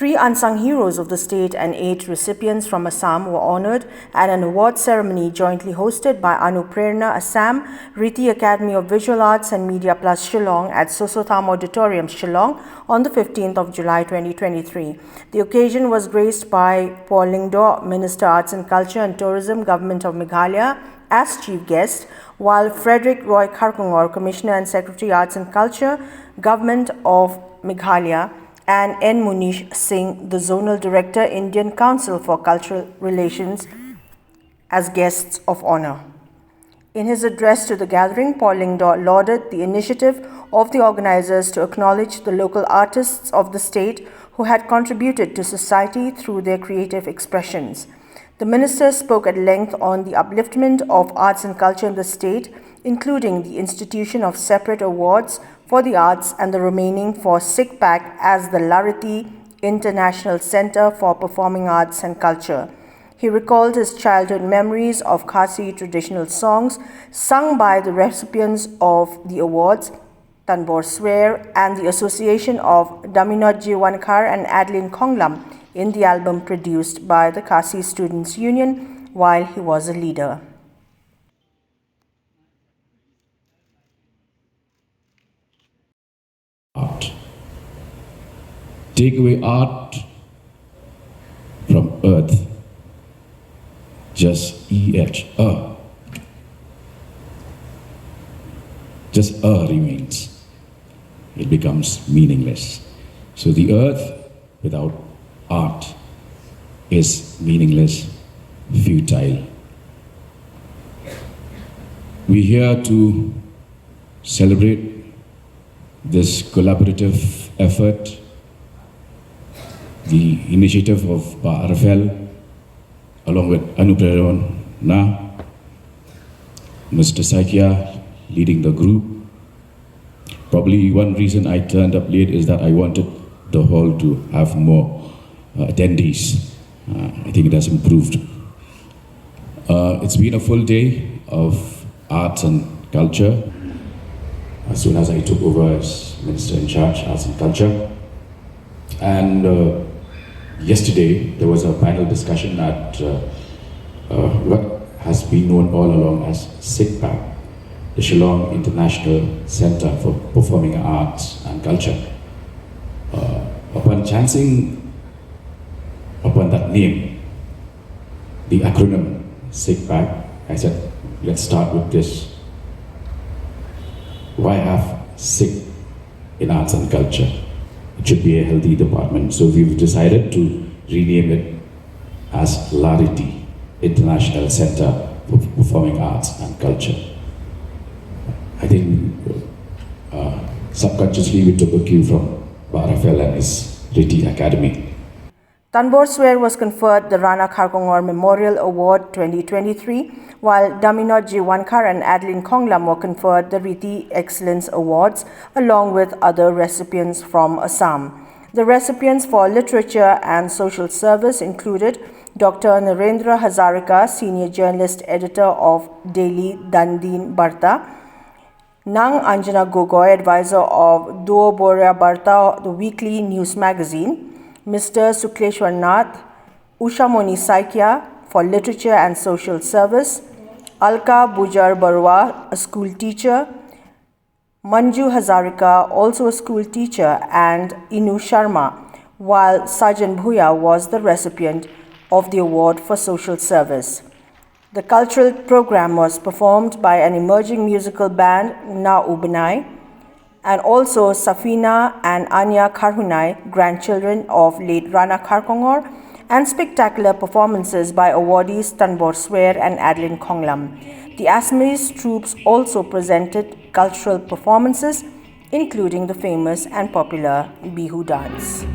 3 unsung heroes of the state and 8 recipients from Assam were honored at an award ceremony jointly hosted by Anuprerona, Assam, Riti Academy of Visual Arts and Media Plus Shillong at Soso Tham Auditorium, Shillong on the 15th of July 2023. The occasion was graced by Paul Lyngdoh, Minister Arts and Culture and Tourism, Government of Meghalaya, as chief guest, while Frederick Roy Kharkongor, Commissioner and Secretary Arts and Culture, Government of Meghalaya, and N. Munish Singh, the Zonal Director, Indian Council for Cultural Relations, as guests of honor. In his address to the gathering, Paul Lyngdoh lauded the initiative of the organizers to acknowledge the local artists of the state who had contributed to society through their creative expressions. The minister spoke at length on the upliftment of arts and culture in the state, including the institution of separate awards for the arts and the remaining for SICPAC as the Riti International Center for Performing Arts and Culture. He recalled his childhood memories of Khasi traditional songs sung by the recipients of the awards, Tanbor, Swer, and the association of Daminot, Wankhar, and Adlyne Khonglam in the album produced by the Khasi Students' Union while he was a leader. Art. Take away art from earth. Just Just remains. It becomes meaningless. So the earth without art is meaningless, futile. We're here to celebrate this collaborative effort, the initiative of RFL, along with Anuprerona, Mr. Saikia leading the group. Probably one reason I turned up late is that I wanted the hall to have more attendees. I think it has improved. It's been a full day of arts and culture. As soon as I took over as Minister in charge, Arts and Culture. And yesterday, there was a panel discussion at what has been known all along as SICPAC, the Shillong International Center for Performing Arts and Culture. Upon chancing upon that name, the acronym SICPAC, I said, let's start with this. Why have SIC in arts and culture? It should be a healthy department. So we've decided to rename it as Riti International Center for Performing Arts and Culture. I think subconsciously we took a cue from RFL and his Riti Academy. Tanbor Swer was conferred the Rana Kharkongor Memorial Award 2023, while Daminot Wankhar and Adlyne Khonglam were conferred the Riti Excellence Awards, along with other recipients from Assam. The recipients for Literature and Social Service included Dr. Narendra Hazarika, Senior Journalist Editor of Daily Dandin Barta, Nang Anjana Gogoi, Advisor of Duo Boria Barta, the weekly news magazine, Mr. Sukleshwar Nath, Usha Moni Saikia for Literature and Social Service, Alka Bujar Barwa, a school teacher, Manju Hazarika, also a school teacher, and Inu Sharma, while Sajan Bhuya was the recipient of the award for social service. The cultural program was performed by an emerging musical band, Na Ubanai, and also Safina and Anya Kharhunai, grandchildren of late Rana Kharkongor, and spectacular performances by awardees Tanbor Swer and Adlyne Khonglam. The Assamese troops also presented cultural performances, including the famous and popular Bihu dance.